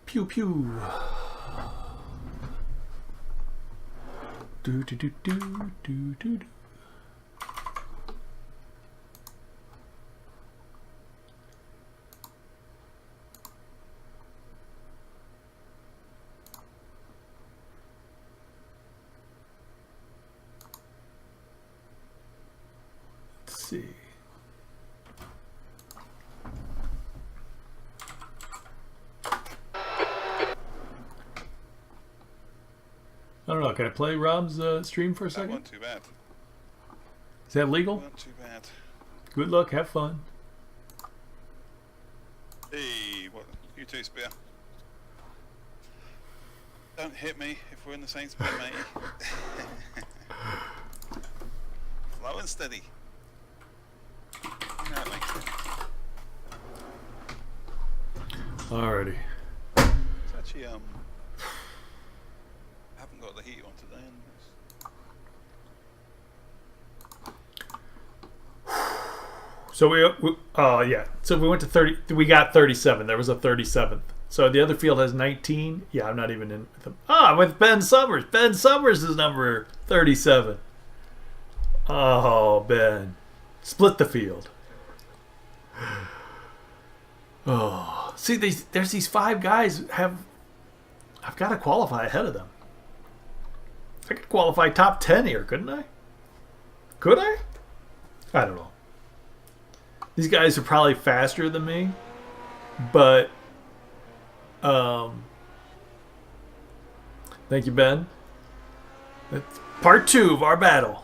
Pew pew. Do do do do do do do. Let's see. I don't know. Can I play Rob's stream for a second? That wasn't too bad. Is that legal? Wasn't too bad. Good luck. Have fun. Hey, what? You too, Spear. Don't hit me if we're in the same spot, mate. Slow and steady. You know it makes sense. Alrighty. It's actually, I haven't got the heat on today. So yeah. So we went to 30. We got 37. There was a 37th. So the other field has 19. Yeah, I'm not even in with them. With Ben Summers. Ben Summers is number 37. Oh, Ben. Split the field. Oh. See, there's these 5 guys I've got to qualify ahead of them. I could qualify top 10 here, couldn't I? Could I? I don't know. These guys are probably faster than me, but thank you, Ben. That's part 2 of our battle.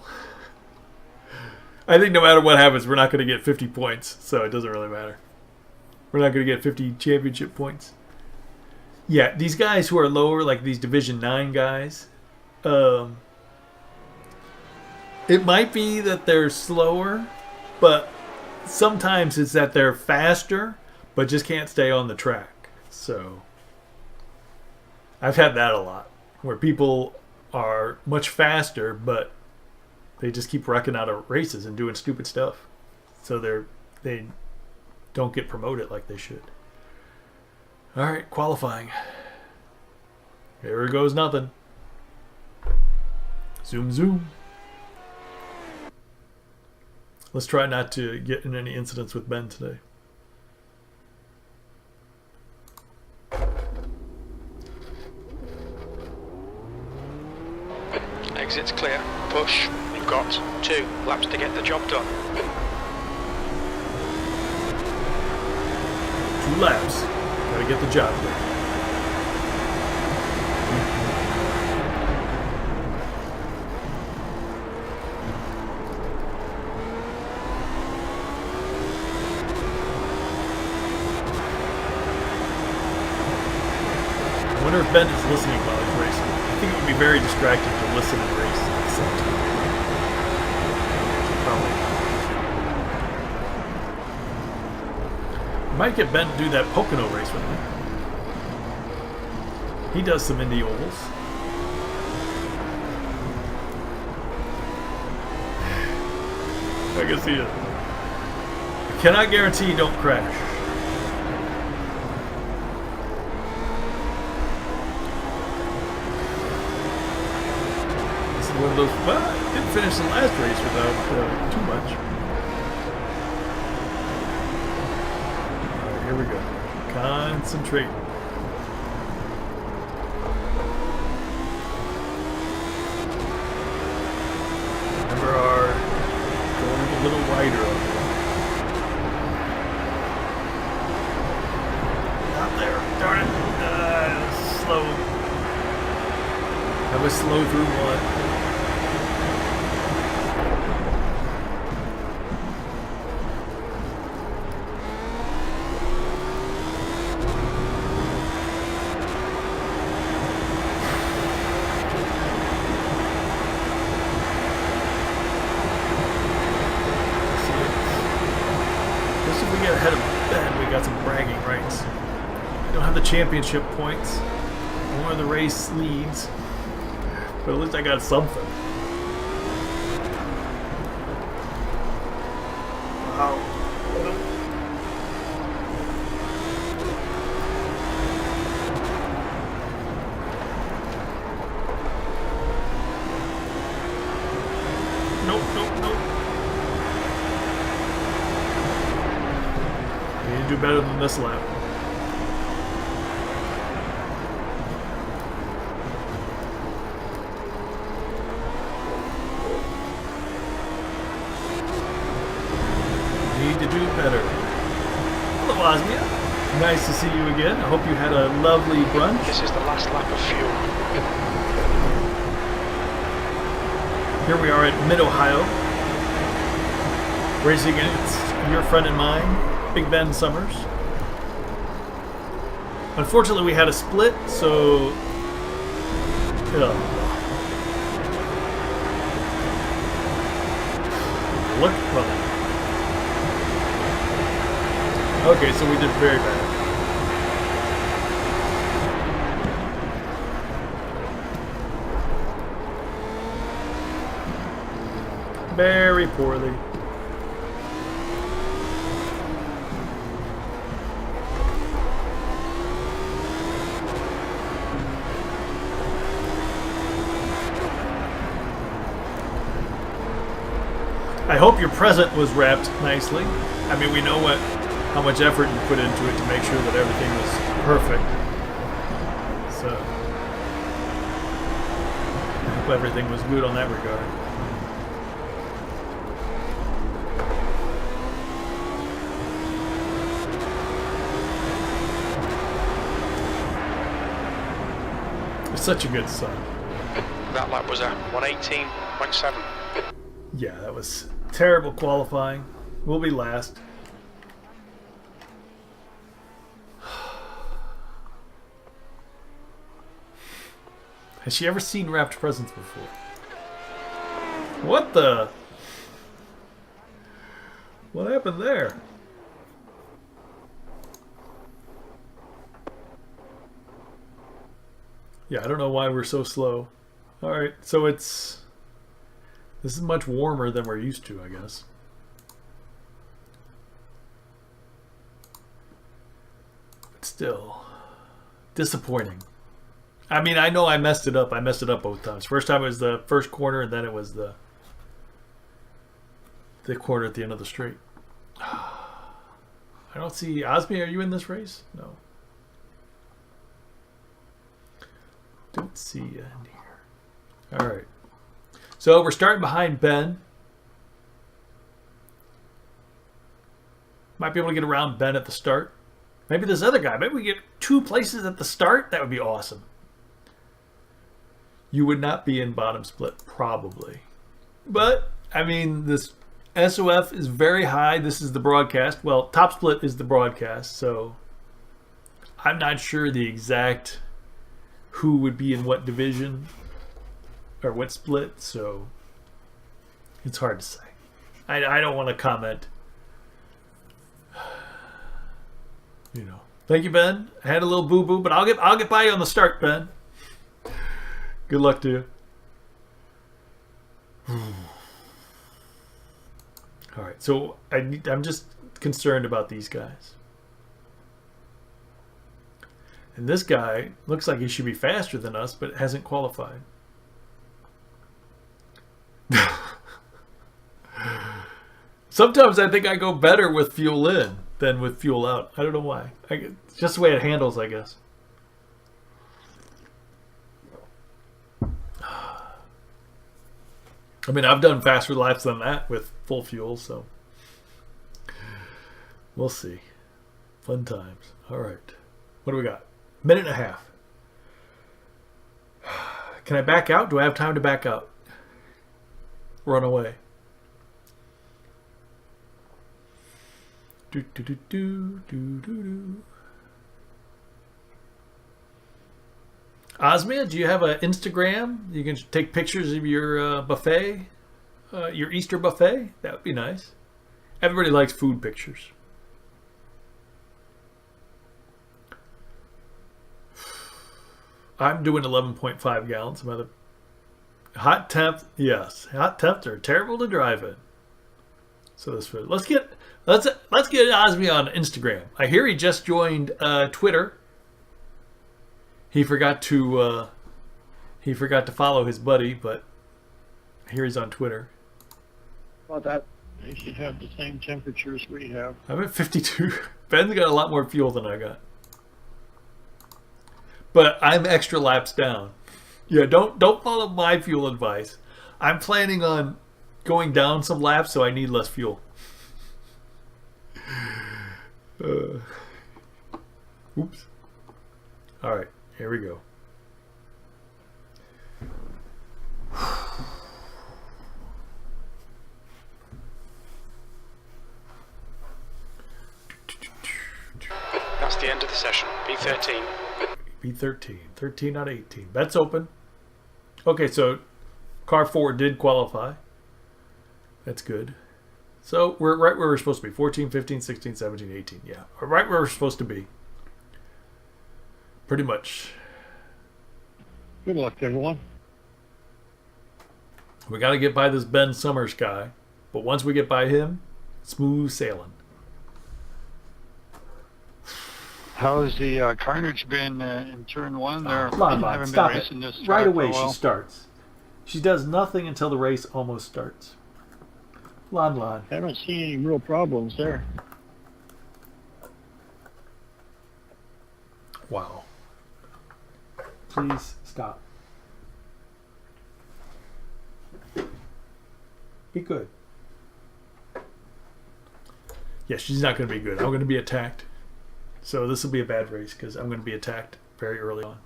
I think no matter what happens, we're not going to get 50 points, so it doesn't really matter. We're not going to get 50 championship points. Yeah, these guys who are lower, like these Division 9 guys, it might be that they're slower, but sometimes it's that they're faster, but just can't stay on the track. So I've had that a lot, where people are much faster, but they just keep wrecking out of races and doing stupid stuff. So they don't get promoted like they should. All right, qualifying. Here goes nothing. Zoom, zoom. Let's try not to get in any incidents with Ben today. Exit's clear. Push. You've got 2 laps to get the job done. 2 laps. Gotta get the job done. I wonder if Ben is listening while he's racing. I think it would be very distracting to listen and race at the same time. Probably. Might get Ben to do that Pocono race with me. He does some Indy ovals. I can see it. I cannot guarantee you don't crash. This is one of those. Well, I didn't finish the last race without too much. Alright, here we go. Concentrate. Remember our going a little wider up there. Not there. Darn it. Slow. That was slow through one. If we get ahead of Ben, we got some bragging rights. We don't have the championship points or the race leads, but at least I got something. Wow. nope. You need to do better than this lap. Need to do better. Hello, Osmia. Nice to see you again. I hope you had a lovely brunch. This is the last lap of fuel. Here we are at Mid-Ohio, racing against your friend and mine, Big Ben Summers. Unfortunately, we had a split, so... Look, brother. Okay, so we did very bad. Very poorly. I hope your present was wrapped nicely. I mean, we know how much effort you put into it to make sure that everything was perfect. So, I hope everything was good on that regard. Such a good son. That lap was a 118.7. Yeah, that was terrible qualifying. We'll be last. Has she ever seen wrapped presents before? What the? What happened there? Yeah, I don't know why we're so slow. Alright, so this is much warmer than we're used to, I guess. But still, disappointing. I mean, I know I messed it up. I messed it up both times. First time it was the first corner, and then it was the corner at the end of the straight. I don't see... Osmi, are you in this race? No. Don't see you in here. All right. So we're starting behind Ben. Might be able to get around Ben at the start. Maybe this other guy. Maybe we get 2 places at the start. That would be awesome. You would not be in bottom split, probably. But, I mean, this SOF is very high. This is the broadcast. Well, top split is the broadcast, so I'm not sure the exact who would be in what division or what split, so it's hard to say. I don't want to comment. You know. Thank you, Ben. I had a little boo-boo, but I'll get by you on the start, Ben. Good luck to you. All right, so I'm just concerned about these guys. And this guy looks like he should be faster than us, but hasn't qualified. Sometimes I think I go better with fuel in than with fuel out. I don't know why. It's just the way it handles, I guess. I mean, I've done faster laps than that with full fuel, so we'll see. Fun times. All right. What do we got? Minute and a half. Can I back out? Do I have time to back out? Run away. Do do do do do do do. Osmia, do you have an Instagram? You can take pictures of your buffet, your Easter buffet. That would be nice. Everybody likes food pictures. I'm doing 11.5 gallons. Some other hot temps, yes, hot temps are terrible to drive in. So this food. Let's get Osmi on Instagram. I hear he just joined Twitter. He forgot to follow his buddy, but here he's on Twitter. about that? They should have the same temperatures we have. I'm at 52. Ben's got a lot more fuel than I got. But I'm extra laps down. Yeah, don't follow my fuel advice. I'm planning on going down some laps, so I need less fuel. Oops. All right, here we go. That's the end of the session. B13. B13. 13 out of 18. That's open. Okay, so car 4 did qualify. That's good. So we're right where we're supposed to be. 14, 15, 16, 17, 18. Yeah, right where we're supposed to be. Pretty much. Good luck, everyone. We got to get by this Ben Summers guy. But once we get by him, smooth sailing. How's the carnage been in turn 1 there? Lon, stop it. Right away she starts. She does nothing until the race almost starts. Lon. Haven't seen any real problems there. Wow. Please stop. Be good. Yeah, she's not going to be good. I'm going to be attacked. So this will be a bad race because I'm going to be attacked very early on.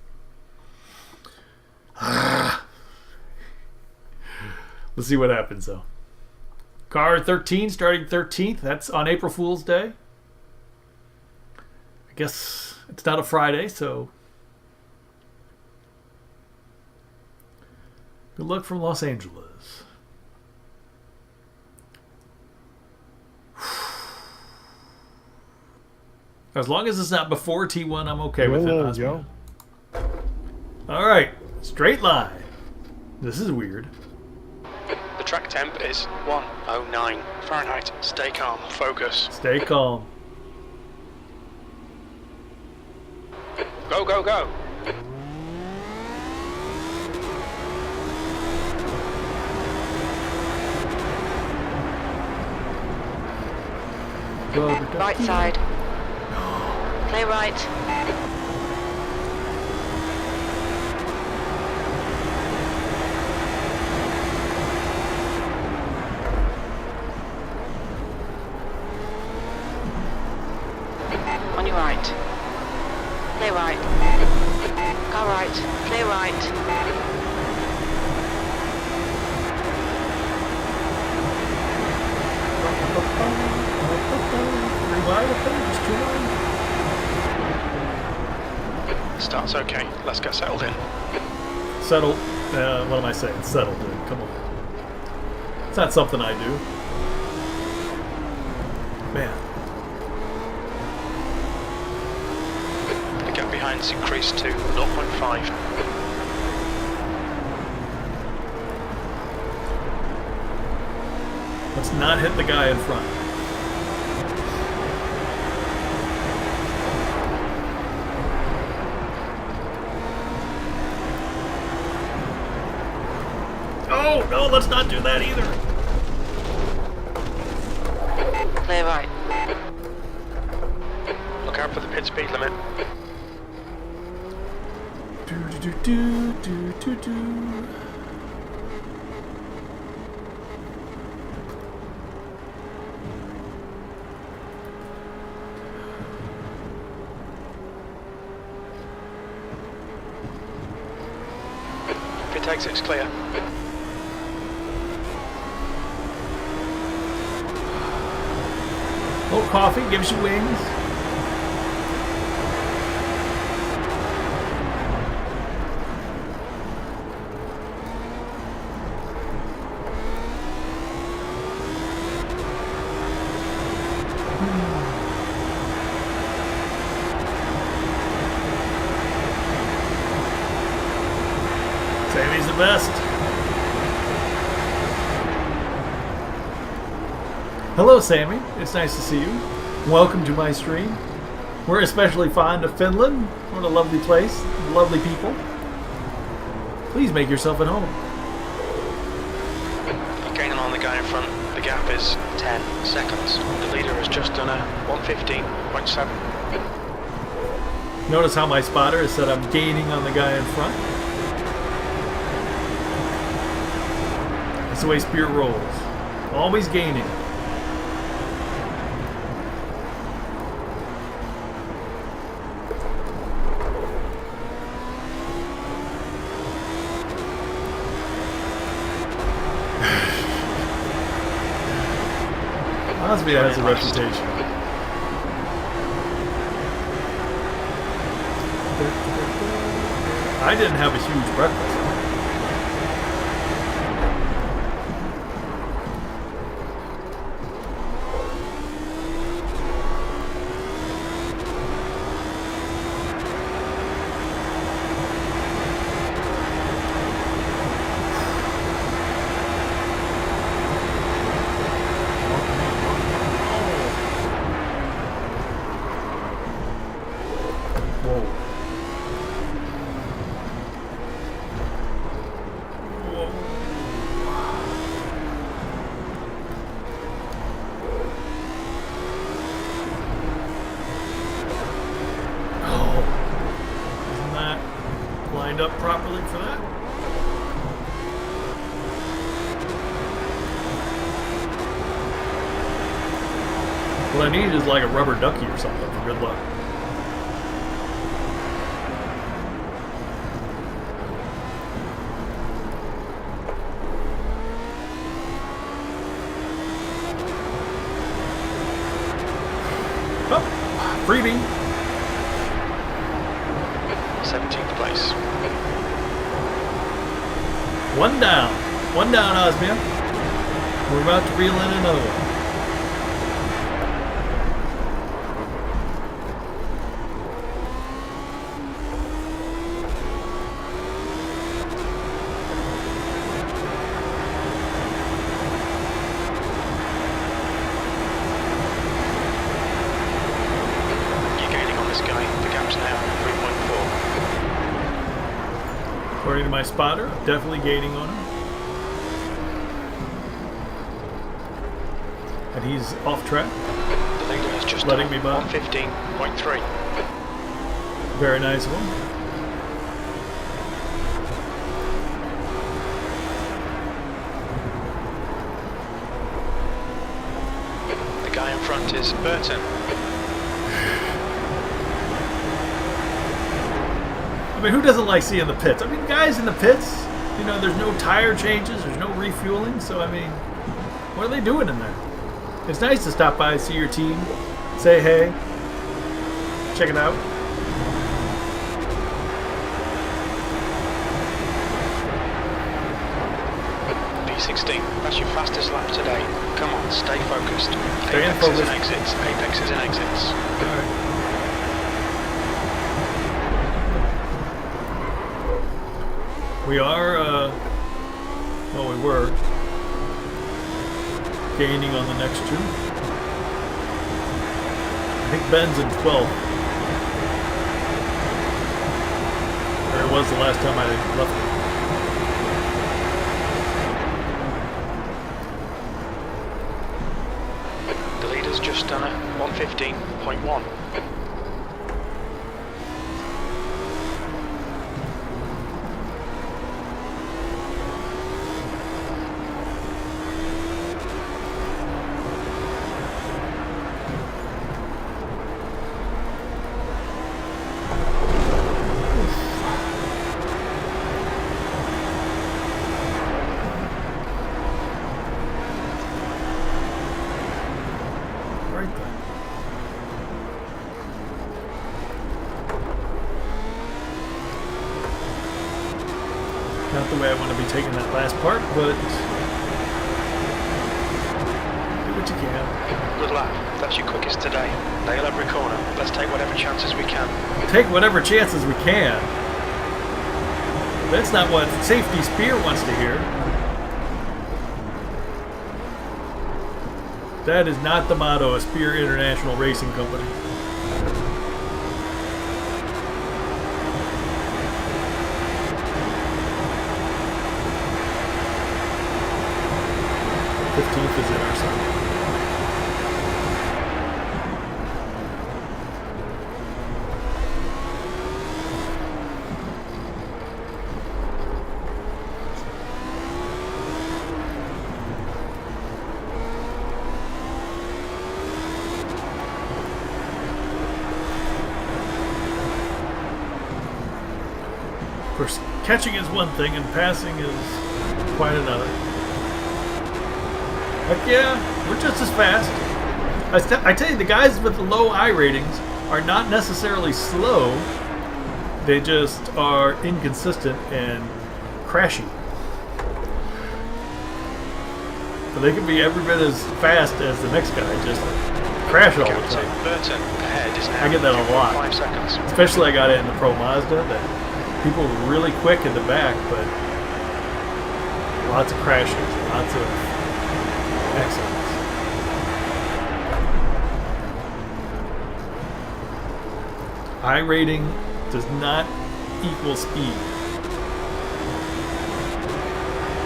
Let's see what happens though. Car 13 starting 13th. That's on April Fool's Day. I guess it's not a Friday, so good luck from Los Angeles. As long as it's not before T1, I'm okay with it. Joe. All right, straight line. This is weird. The track temp is 109 Fahrenheit. Stay calm. Focus. Stay calm. Go, go, go. Right side. Play right. On your right. Play right. Go right. Play right. Start's okay. Let's get settled in. Settled. What am I saying? Settled in. Come on. It's not something I do. Man. The gap behind's increased to 0.5. Let's not hit the guy in front. Oh, no, let's not do that either. Play right. Look out for the pit speed limit. Do. Pit exit's clear. Oh, coffee gives you wings. Sammy's the best. Hello, Sammy. It's nice to see you. Welcome to my stream. We're especially fond of Finland. What a lovely place. Lovely people. Please make yourself at home. You're gaining on the guy in front. The gap is 10 seconds. The leader has just done a 1:15.7. Notice how my spotter has said I'm gaining on the guy in front. That's the way Spear rolls. Always gaining. Osby has a reputation. I didn't have a huge breakfast. Up properly for that. What I need is like a rubber ducky or something for good luck. Oh, freebie. 17th place. One down, Osmium. We're about to reel in another one. You're gaining on this guy. The gap's now 3.4. According to my spotter, I'm definitely gaining on him. And he's off track. The leader has just letting done me by. 1:15.3. Very nice one. The guy in front is Burton. I mean, who doesn't like seeing the pits? I mean, guys in the pits, you know, there's no tire changes, there's no refueling, so I mean, what are they doing in there? It's nice to stop by, see your team, say hey, check it out. P16, that's your fastest lap today. Come on, stay focused. Stay in Apexes focus. and exits, apexes and exits. All right. We are, well, we were gaining on the next two. I think Ben's in 12th. Or it was the last time I left it. The leader's just done a 1:15.1. Right then. Not the way I want to be taking that last part, but do what you can. Good lap. That's your quickest today. Nail every corner. Let's take whatever chances we can. Take whatever chances we can. That's not what Safety Spear wants to hear. That is not the motto of Spear International Racing Company. 15th is in our side. Of course, catching is one thing and passing is quite another. Heck yeah, we're just as fast. I tell you, the guys with the low I ratings are not necessarily slow. They just are inconsistent and crashy. But they can be every bit as fast as the next guy, just crash all the Captain time. Burton ahead is now I get that a lot. 5 seconds. Especially I got it in the Pro Mazda that people were really quick in the back, but lots of crashes, lots of accidents. I rating does not equal speed.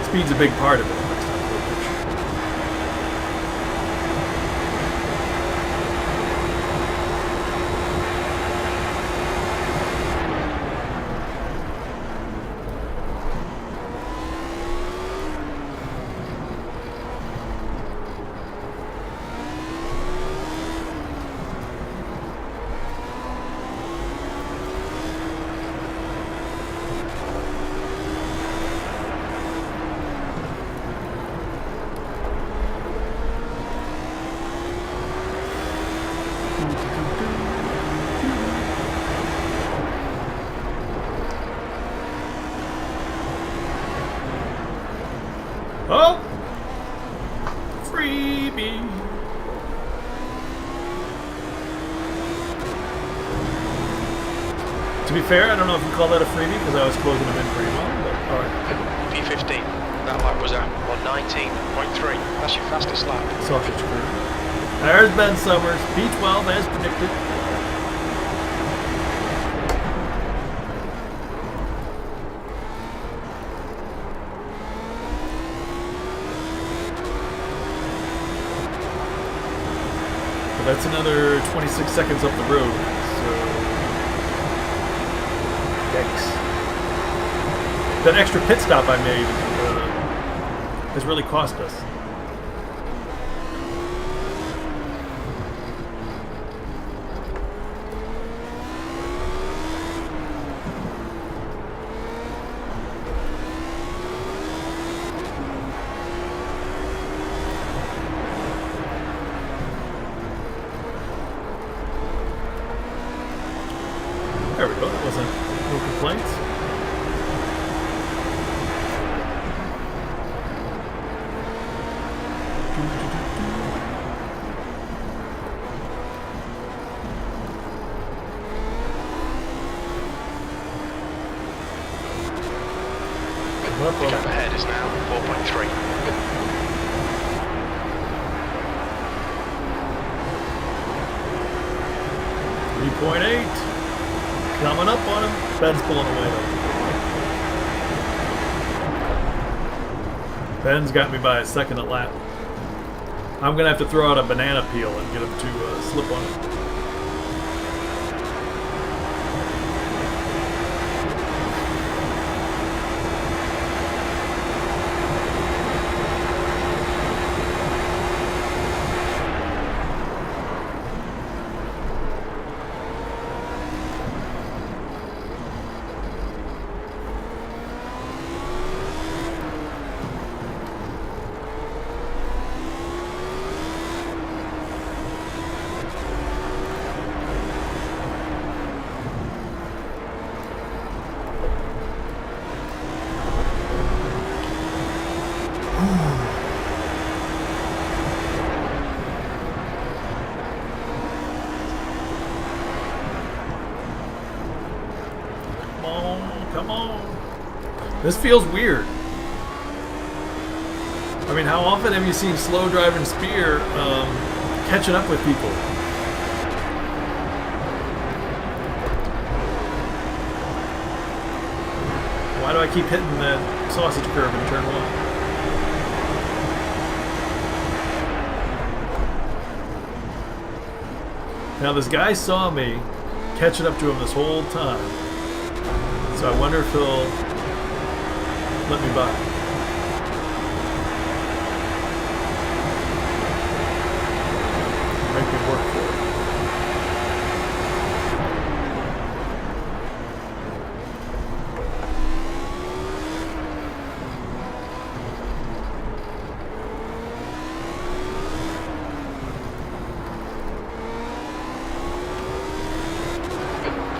Speed's a big part of it. Let's not go picture. Oh! Freebie! To be fair, I don't know if you call that a freebie because I was closing them in pretty well, but alright. P15, that lap was at 119.3. That's your fastest lap. Sausage crew. There's Ben Summers, P12 as predicted. But that's another 26 seconds up the road, so yikes. That extra pit stop I made has really cost us. There we go, that wasn't no complaints. The gap ahead is now 4.3. 3.8. Coming up on him. Ben's pulling away though. Ben's got me by a second a lap. I'm going to have to throw out a banana peel and get him to slip on it. Come on. This feels weird. I mean, how often have you seen slow driving Spear catching up with people? Why do I keep hitting that sausage curve in turn one? Now this guy saw me catching up to him this whole time. So I wonder if he'll let me by. Make me work for it.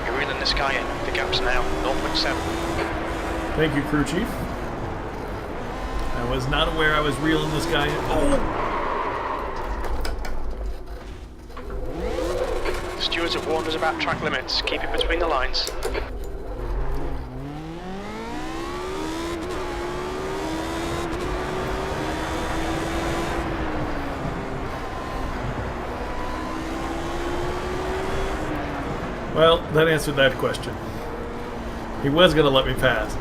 You're reeling this guy in. The gap's now 0.7. Thank you, crew chief. I was not aware I was reeling this guy in. Oh! The stewards have warned us about track limits. Keep it between the lines. Well, that answered that question. He was going to let me pass.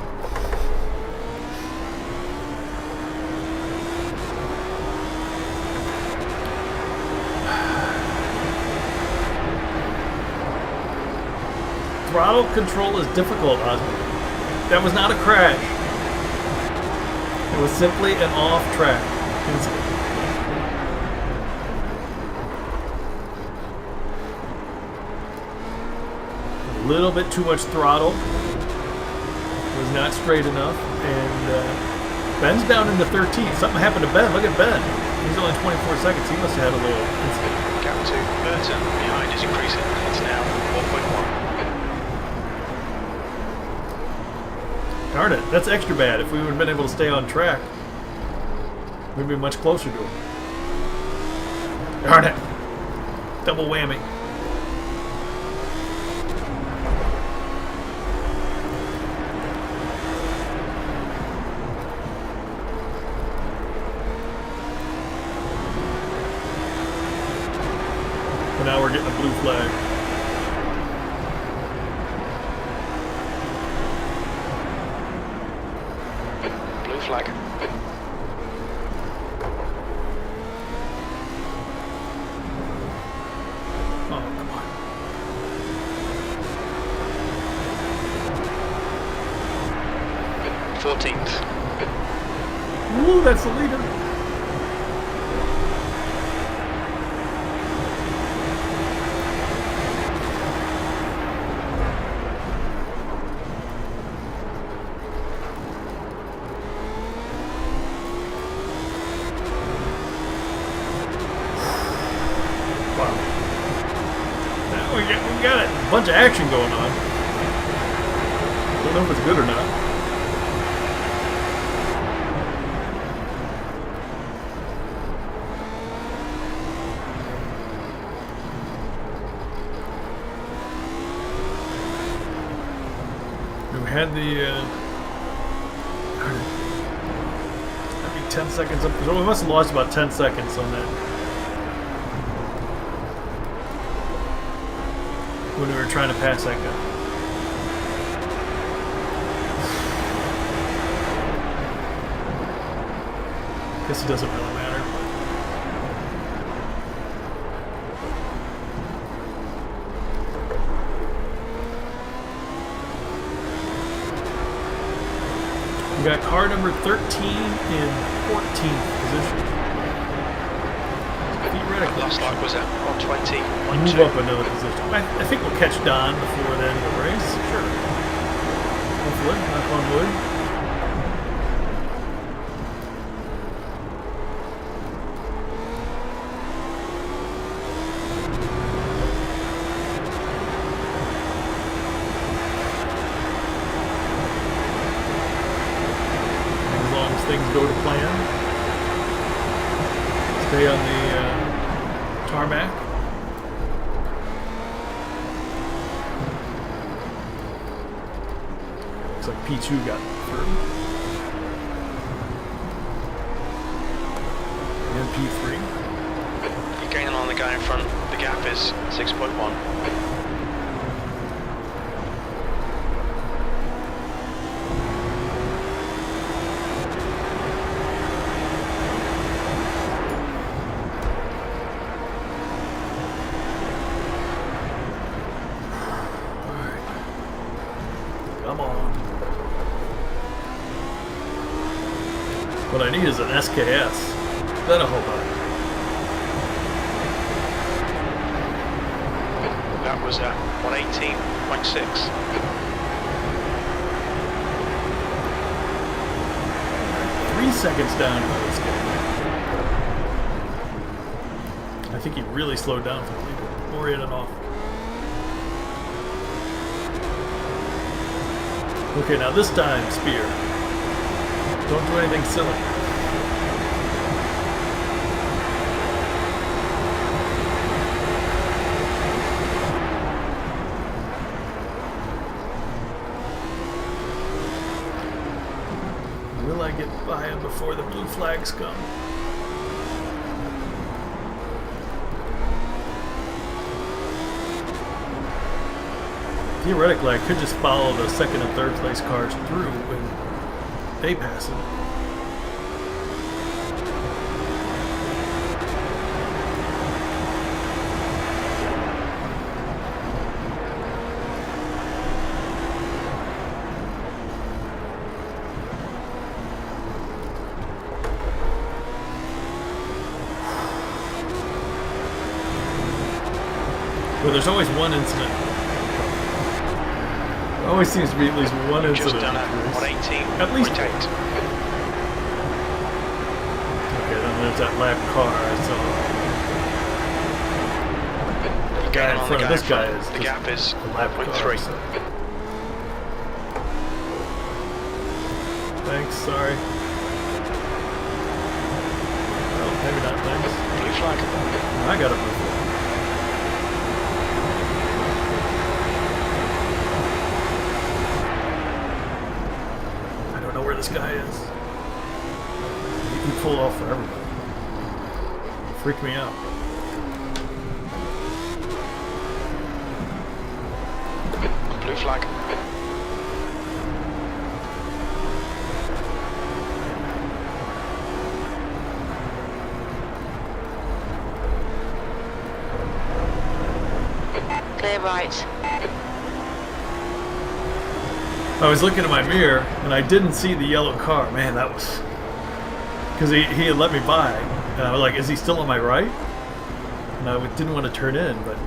Throttle control is difficult, Osmond. That was not a crash. It was simply an off-track incident. A little bit too much throttle. Was not straight enough. And Ben's down into 13th. Something happened to Ben. Look at Ben. He's only 24 seconds. He must have had a little incident. Gap 2, Burton behind is increasing. It's now 4.1. Darn it, that's extra bad. If we would have been able to stay on track, we'd be much closer to him. Darn it. Double whammy. But now we're getting a blue flag. Flag. Oh, come on. 14th. Woo, that's the leader. We got a bunch of action going on. Don't know if it's good or not. We had the that'd be 10 seconds up. So we must have lost about 10 seconds on that. When we were trying to pass that guy. Guess it doesn't really matter. We got car number 13 in 14th position. Theoretically, Last lap was at 120. move up another position. I think we'll catch Don before the end of the race. Sure. Hopefully, knock on wood. As long as things go to plan. Stay on the tarmac. Looks like P2 got through. And P3. You're gaining on the guy in front. The gap is 6.1. What I need is an SKS. That'll hold on. That was 118.6. 3 seconds down. Oh, this guy. I think he really slowed down for the leader. Or he had it off. Okay, now this time, Spear. Don't do anything silly. Will I get by him before the blue flags come? Theoretically, I could just follow the second and third place cars through when they pass it. But there's always one incident. There always seems to be at least one Just incident. done at At least 118.8. Okay, then there's that lap car I saw. The guy in front of this guy is The gap is a lap car. 1.3. So. Thanks, sorry. Well, maybe not thanks. Blue flag. I got a blue flag. I don't know where this guy is. He pulled off for everybody. Freaked me out. Blue flag. Clear right. I was looking at my mirror and I didn't see the yellow car. Man, that was... Because he had let me by. And I was like, is he still on my right? And I didn't want to turn in, but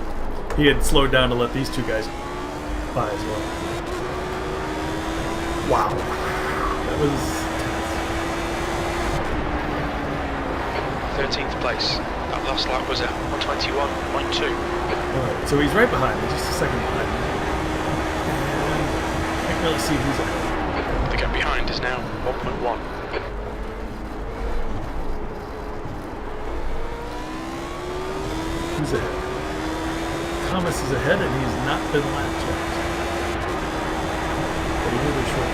he had slowed down to let these two guys by as well. Wow. That was... 13th place. That last lap was at 121.2. Alright, so he's right behind me, just a second behind me. And I can't really see who's ahead. The gap behind is now 1.1. Who's ahead? Thomas is ahead and he's not been lapped yet. But he really short.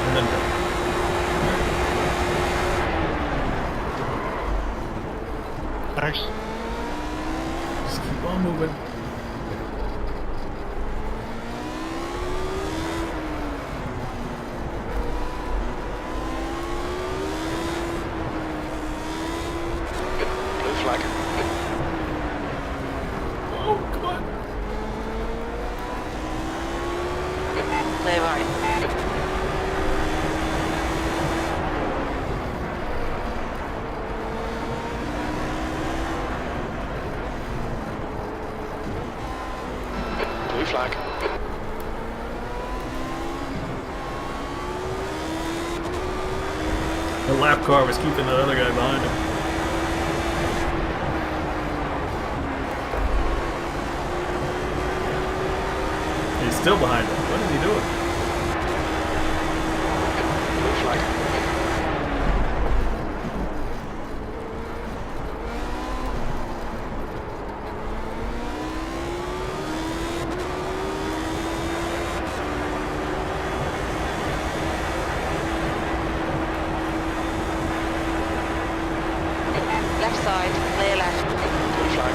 And then back. Thanks. Just keep on moving. Blue flag. Oh, come on. Clear right. Blue flag. The lap car was keeping that other guy behind him. He's still behind him. What is he doing? Blue flag. Left side. Clear left. Blue flag.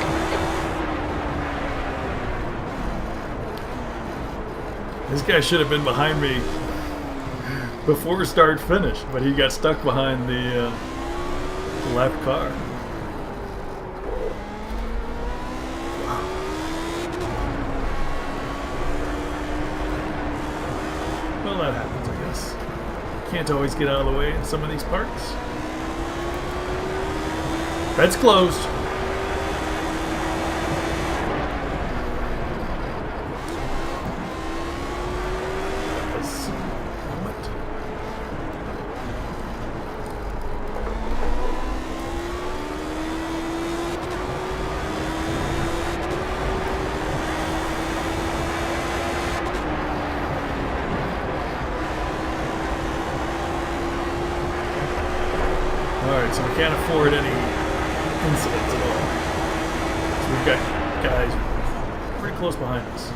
This guy should have been behind me before start finish, but he got stuck behind the lap car. Wow. Well, that happens, I guess. Can't always get out of the way in some of these parts. Red's closed. Alright, so we can't afford any incidents at all. So we've got guys pretty close behind us.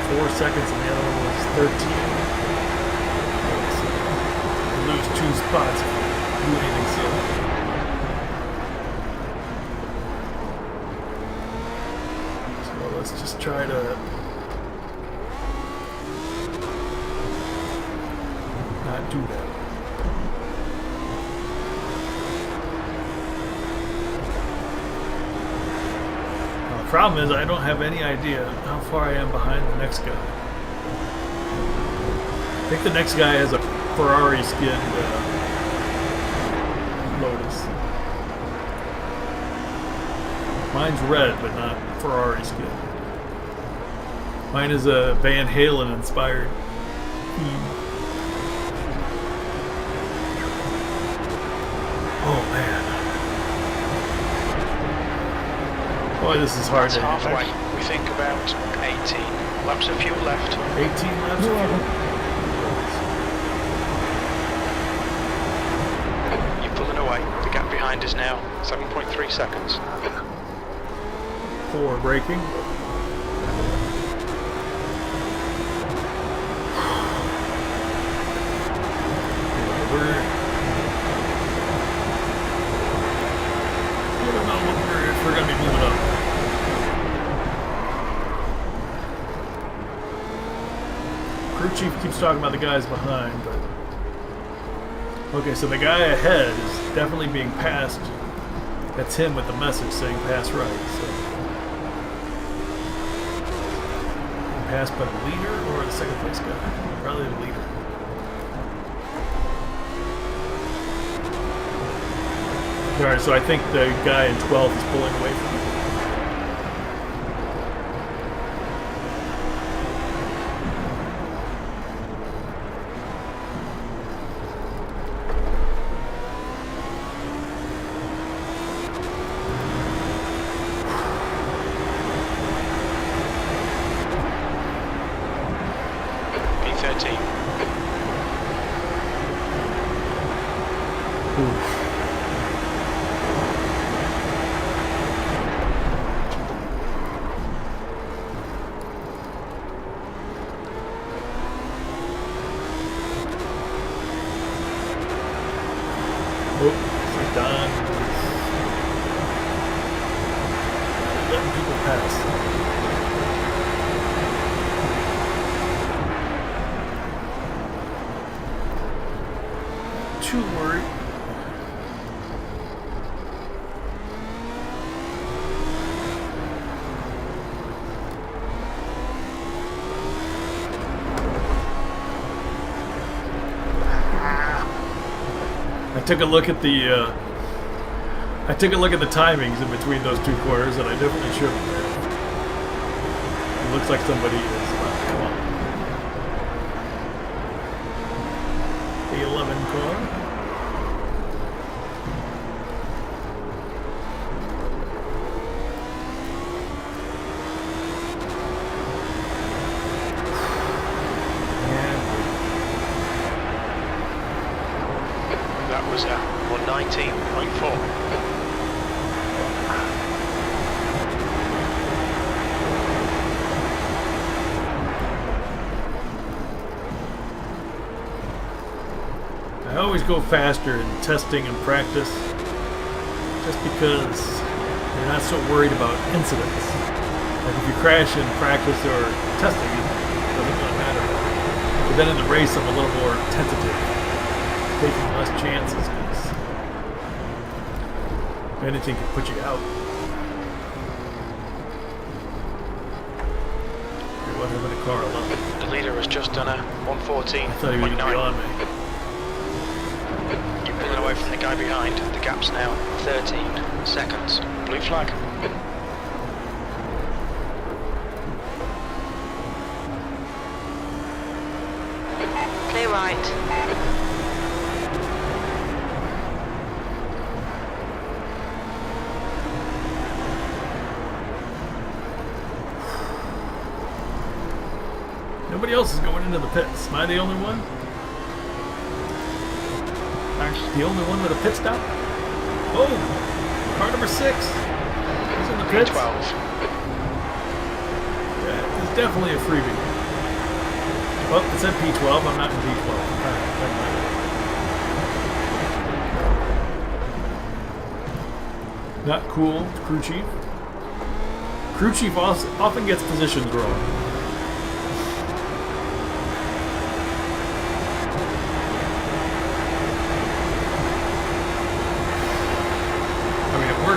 Four seconds and the other one was 13. We lose 2 spots if we do anything silly. Let's just try to not do that. Now, the problem is I don't have any idea how far I am behind the next guy. I think the next guy has a Ferrari skinned Lotus. Mine's red, but not Ferrari skinned. Mine is a Van Halen inspired theme. Oh man. Boy, this is hard. That's halfway. We think about 18 laps of fuel left. 18 laps of fuel. You're pulling away. The gap behind is now 7.3 seconds. 4 braking. We're going to be moving up. Crew chief keeps talking about the guys behind, but okay, so the guy ahead is definitely being passed. That's him with the message saying pass right. So passed by the leader or the second place guy? Probably the leader. Alright, so I think the guy in 12 is pulling away from me. P13. Oof. Oh, so Don is letting people pass. Too worried. I took a look at the timings in between those 2 quarters, and I definitely should have. It looks like somebody is come on. The 11 car. That was 119.4. I always go faster in testing and practice just because you're not so worried about incidents. Like if you crash in practice or testing, it doesn't really matter. But then in the race, I'm a little more tentative, taking less chances. Anything can put you out. What happened to car 11? The leader has just done a 114.9. I thought he was going to be on me. You're pulling away from the guy behind. The gap's now 13 seconds. Blue flag. Clear right. Nobody else is going into the pits. Am I the only one? The only one with a pit stop? Oh! Car number 6. He's in the pits. 12. Yeah, it's definitely a freebie. Well, it said P12. I'm not in P12. Alright, never mind. Not cool, crew chief. Crew chief often gets positions wrong.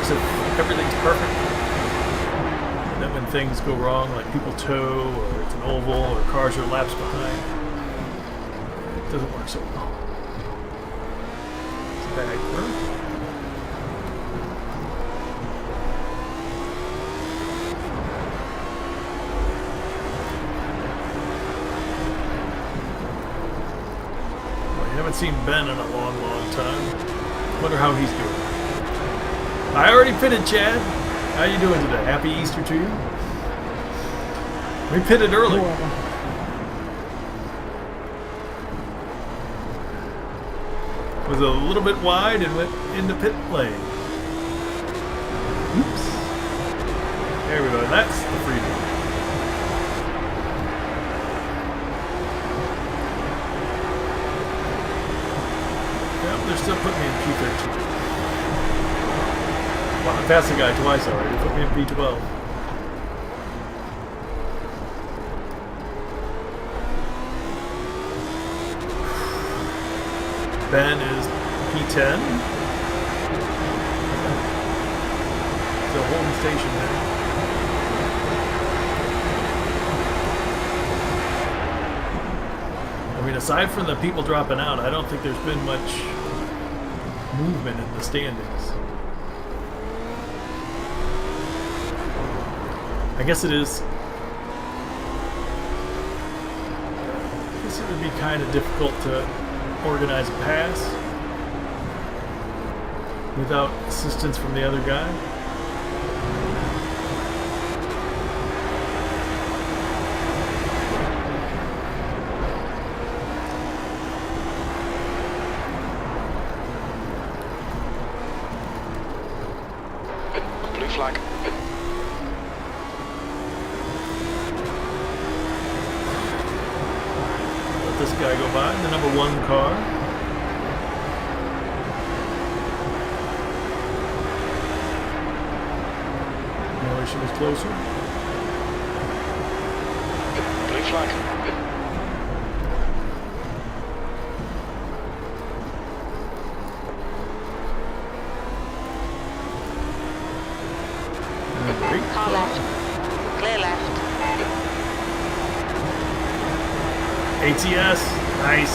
If everything's perfect, and then when things go wrong, like people tow, or it's an oval, or cars are laps behind, it doesn't work so well. It's a bad curve. Well, you haven't seen Ben in a long, long time. Wonder how he's doing. I already pitted, Chad. How you doing today? Happy Easter to you. We pitted early. Was a little bit wide and went into pit lane. Oops. There we go. That's the freebie. Yep, they're still putting me in P13. Well, I passed the guy twice already. They put me in P12. Ben is P10. Still holding station there. I mean, aside from the people dropping out, I don't think there's been much movement in the standings. I guess it is. I guess it would be kind of difficult to organize a pass without assistance from the other guy. Blue flag. This guy go by, the number 1 car. No, she was closer. Blue flag. Car left. Clear left. ATS, nice.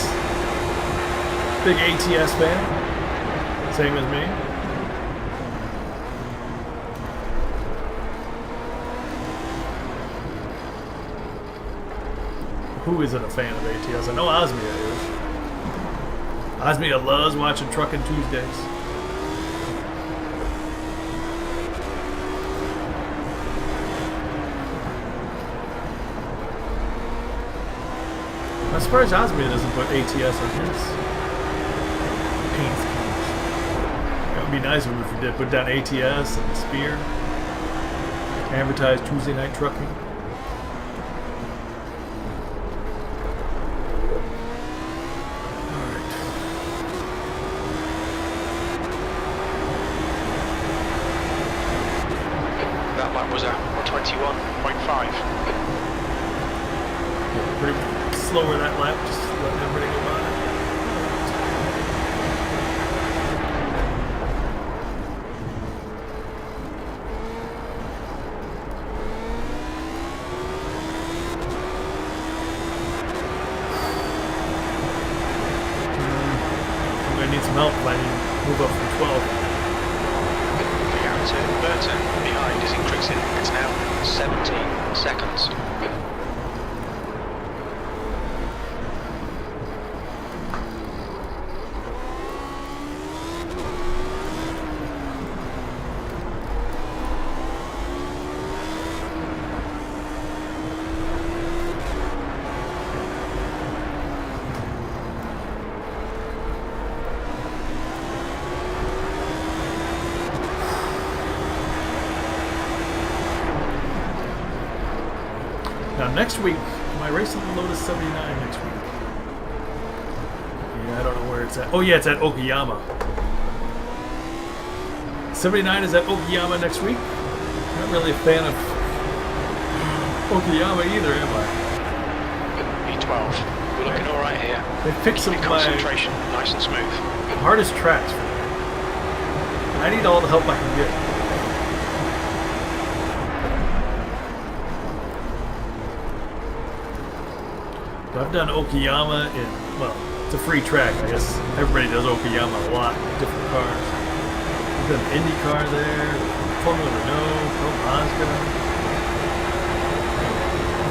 Big ATS fan. Same as me. Who isn't a fan of ATS? I know Osmia is. Osmia loves watching Truckin' Tuesdays. I'm surprised Osmia doesn't put ATS on his paint schemes. It would be nice if we did put down ATS and Spear. Advertise Tuesday night trucking. Alright. That lap was a 21.5. Pretty slower that lap, just letting everybody go by. Well, I mean, move up from 12. The gap to Burton behind is increasing. It's now 17 seconds. Now next week, am I racing the Lotus 79 next week? Yeah, I don't know where it's at. Oh yeah, it's at Okayama. 79 is at Okayama next week. I'm not really a fan of Okayama either, am I? B12. We're looking all right here. They picked some Keep of my concentration, nice and smooth. hardest tracks for me. I need all the help I can get. I've done Okayama in, well, it's a free track. I guess everybody does Okayama a lot, different cars. I've done IndyCar there, Formula Renault, Pro Mazda.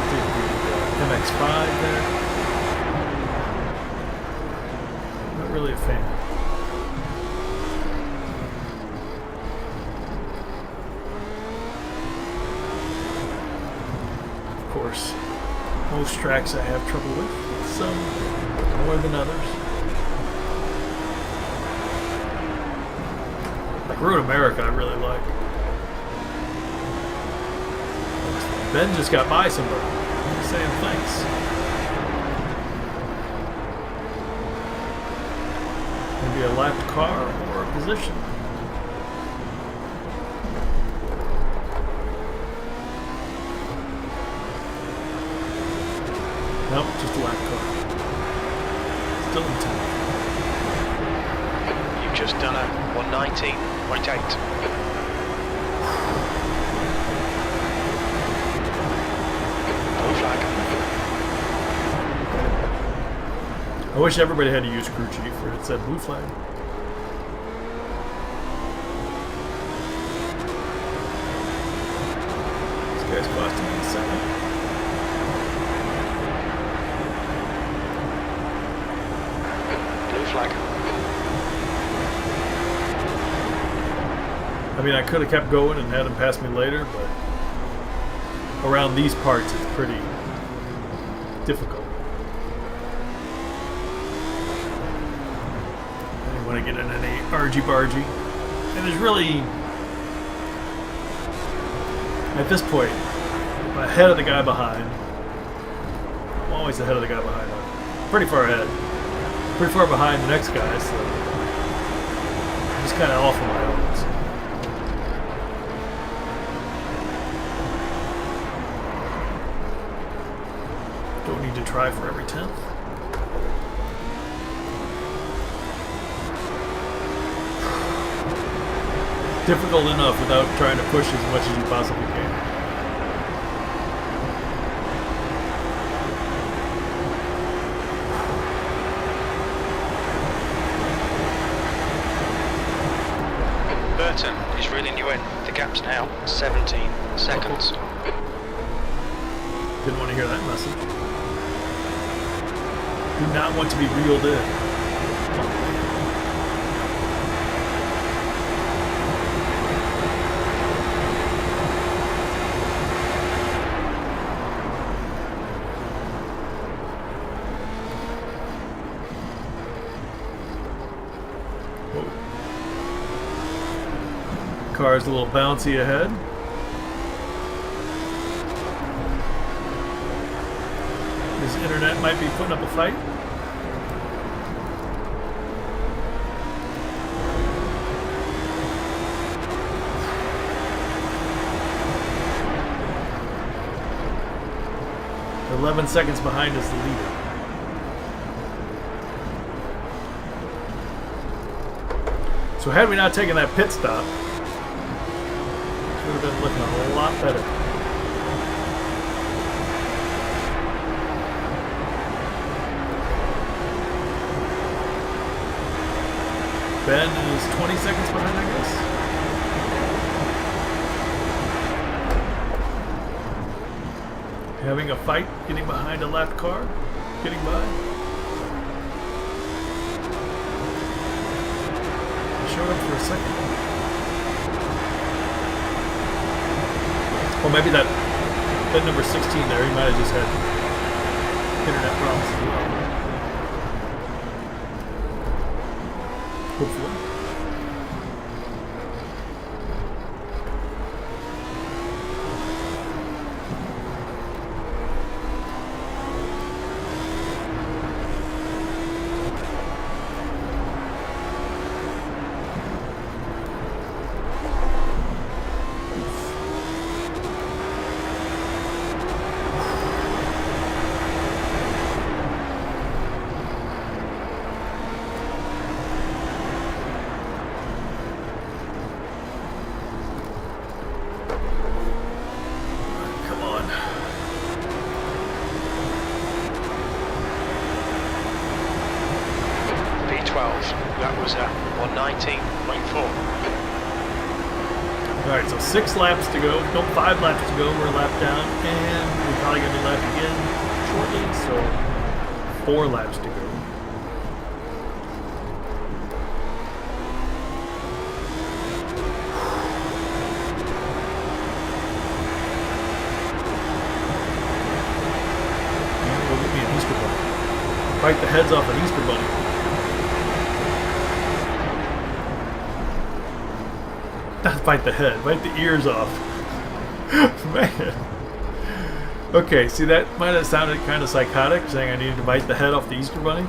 Did the MX-5 there. Not really a fan. Of course. Most tracks I have trouble with, some more than others. Like Road America, I really like. Ben just got by somebody. He's saying thanks. Maybe a lapped car or a position. Nope, just a lap car. Still in time. You've just done a 119.8. Blue flag. I wish everybody had to use crew chief where it said blue flag. This guy's costing me a second. Flag. I mean, I could have kept going and had him pass me later, but around these parts it's pretty difficult. I didn't want to get in any argy-bargy. And there's really, at this point, I'm ahead of the guy behind. I'm always ahead of the guy behind. I'm pretty far ahead. Pretty far behind the next guy, so I'm just kind of off on my own. So. Don't need to try for every 10th. Difficult enough without trying to push as much as you possibly can. Is reeling you in. The gap's now 17 seconds. Didn't want to hear that message. Do not want to be reeled in. 'Whoa. Car's a little bouncy ahead. His internet might be putting up a fight. They're 11 seconds behind is the leader. So had we not taken that pit stop, it would have been looking a lot better. Ben is 20 seconds behind, I guess. Having a fight, getting behind a lap car, getting by. Show up for a second. Or maybe that number 16 there, he might have just had internet problems as well. Hopefully. That was 119.4. Alright, so 6 laps to go. No, 5 laps to go. We're a lap down, and we're probably going to be lapped again shortly, so 4 laps to go. And we'll get me an Easter bunny. Bite the heads off an Easter bunny. Not bite the head, bite the ears off. Man. Okay, see, that might have sounded kind of psychotic, saying I needed to bite the head off the Easter bunny.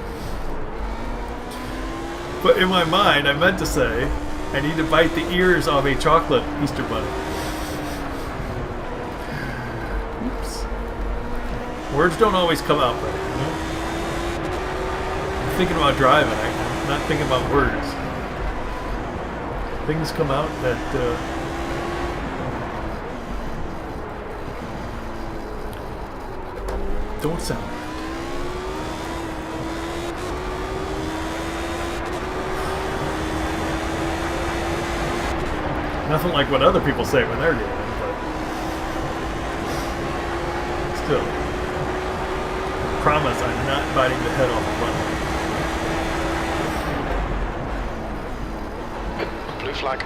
But in my mind, I meant to say I need to bite the ears off a chocolate Easter bunny. Oops. Words don't always come out right, you know? I'm thinking about driving, I'm not thinking about words. Things come out that don't sound right. Nothing like what other people say when they're doing it, but still, I promise I'm not biting the head off the bunny. Blue flag. The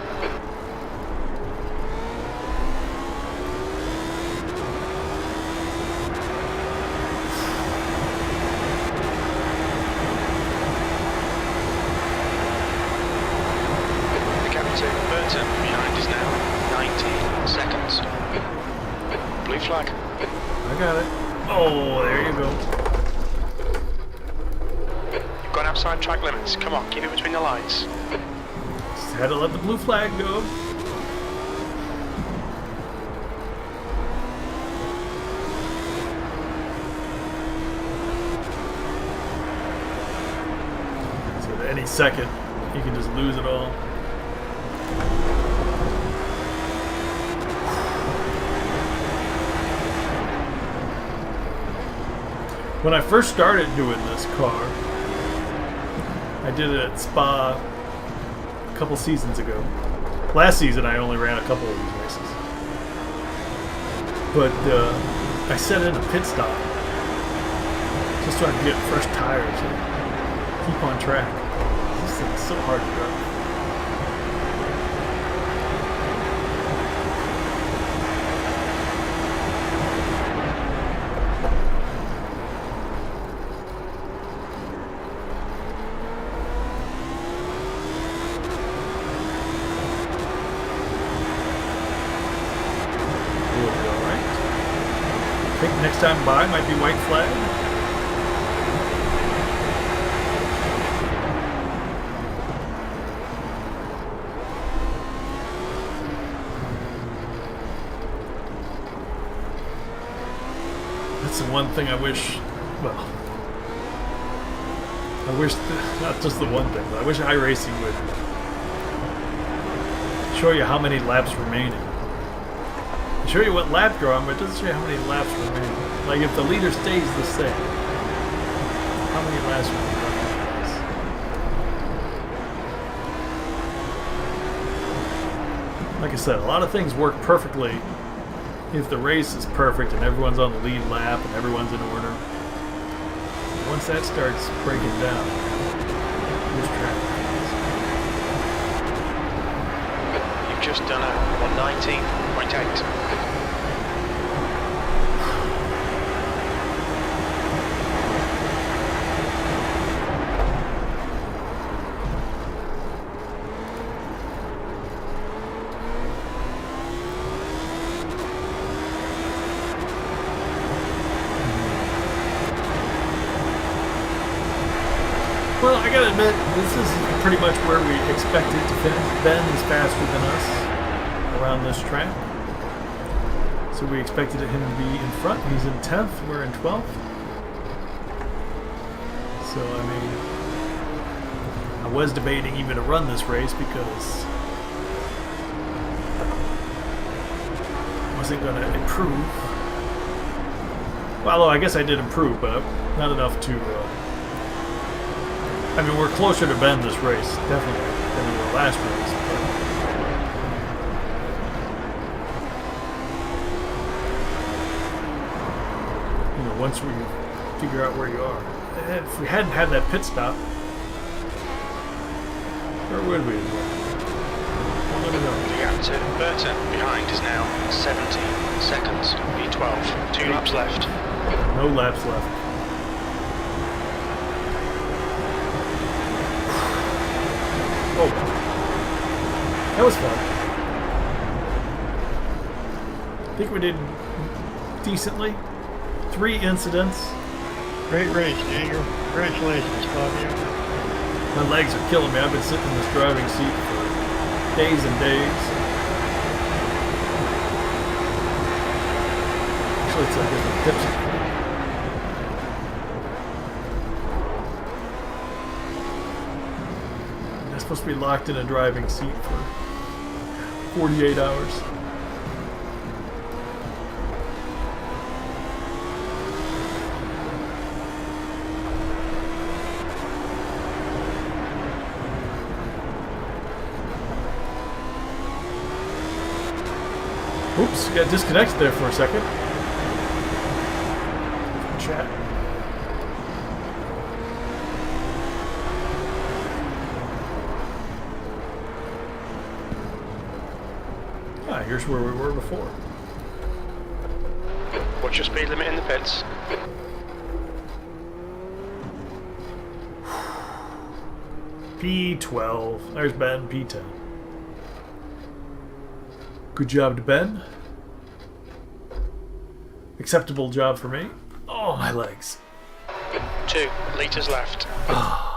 captain, Burton, behind is now 19 seconds. Blue flag. I got it. Oh, there you go. You've gone outside track limits. Come on, keep it between the lines. Just had to let the blue flag go. So at any second, you can just lose it all. When I first started doing this car, I did it at Spa a couple seasons ago. Last season I only ran a couple of these races. But I set in a pit stop just so I could get fresh tires and keep on track. This thing is so hard to drive. Next time by might be white flag. That's the one thing I wish, well, I wish, not just the one thing, but I wish iRacing would show you how many laps remaining. Show you what lap you're on, but it doesn't show you how many laps remaining. Like if the leader stays the same, how many laps remaining? Like I said, a lot of things work perfectly if the race is perfect and everyone's on the lead lap and everyone's in order. Once that starts breaking down, this track. You've just done a 119.8. Well, I gotta admit, this is pretty much where we expected to finish. Ben is faster than us around this track. So we expected him to be in front. He's in 10th, we're in 12th. So, I mean, I was debating even to run this race because I wasn't going to improve. Well, I guess I did improve, but not enough to... I mean, we're closer to Ben this race, definitely, than in the last race. But, you know, once we figure out where you are. If we hadn't had that pit stop, where would we? Well, let me know. The gap to Burton behind is now 17 seconds. B12, 2 laps left. No laps left. Oh, that was fun. I think we did decently. 3 incidents. Great race, Daniel. Congratulations, Fabio. My legs are killing me. I've been sitting in this driving seat for days and days. Actually, it's like a tipsy. I'm supposed to be locked in a driving seat for 48 hours. Oops, got disconnected there for a second. Chat. Ah, here's where we were before. What's your speed limit in the pits? P12. There's Ben, P10. Good job to Ben. Acceptable job for me. Oh, my legs. 2 litres left. Ah.